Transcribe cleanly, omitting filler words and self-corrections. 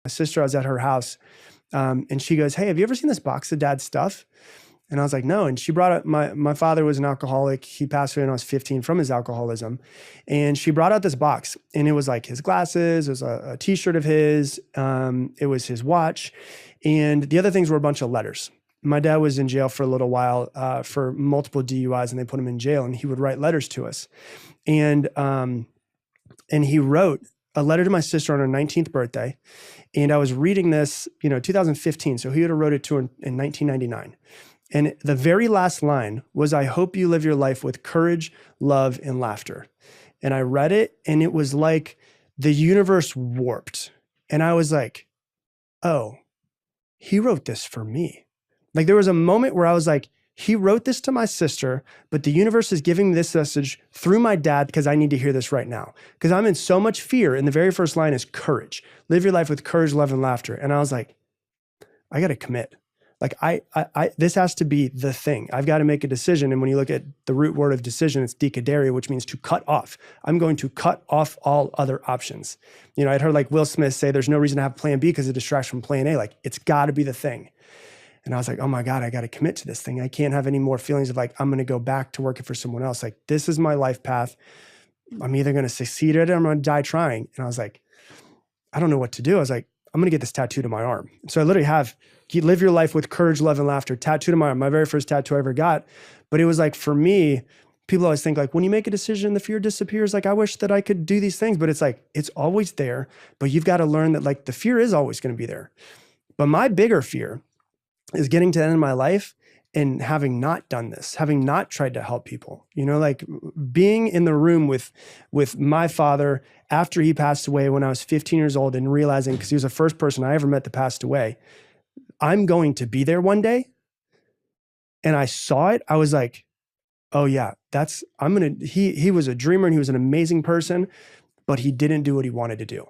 My sister, I was at her house, and she goes, "Hey, have you ever seen this box of dad's stuff?" And I was like, "No." And she brought up, my father was an alcoholic. He passed away when I was 15 from his alcoholism. And she brought out this box, and it was like his glasses, it was a t-shirt of his, it was his watch. And the other things were a bunch of letters. My dad was in jail for a little while for multiple DUIs, and they put him in jail, and he would write letters to us. And he wrote a letter to my sister on her 19th birthday. And I was reading this, 2015. So he would have wrote it to her in 1999. And the very last line was, "I hope you live your life with courage, love, and laughter." And I read it, and it was like the universe warped. And I was like, oh, he wrote this for me. Like, there was a moment where I was like, he wrote this to my sister, but the universe is giving me this message through my dad because I need to hear this right now. Because I'm in so much fear. And the very first line is courage. Live your life with courage, love, and laughter. And I was like, I got to commit. Like, this has to be the thing. I've got to make a decision. And when you look at the root word of decision, it's decadere, which means to cut off. I'm going to cut off all other options. I'd heard like Will Smith say, there's no reason to have plan B because it distracts from plan A. Like, it's got to be the thing. And I was like, oh my God, I got to commit to this thing. I can't have any more feelings of like, I'm going to go back to working for someone else. Like, this is my life path. I'm either going to succeed at it or I'm going to die trying. And I was like, I don't know what to do. I was like, I'm going to get this tattooed on my arm. So I literally have, live your life with courage, love, and laughter tattooed on my arm. My very first tattoo I ever got. But it was like, for me, people always think like, when you make a decision, the fear disappears. Like, I wish that I could do these things, but it's like, it's always there. But you've got to learn that like the fear is always going to be there. But my bigger fear is getting to the end of my life and having not done this, having not tried to help people, like being in the room with my father after he passed away when I was 15 years old and realizing, because he was the first person I ever met that passed away, I'm going to be there one day. And I saw it. I was like, oh yeah, he was a dreamer and he was an amazing person, but he didn't do what he wanted to do.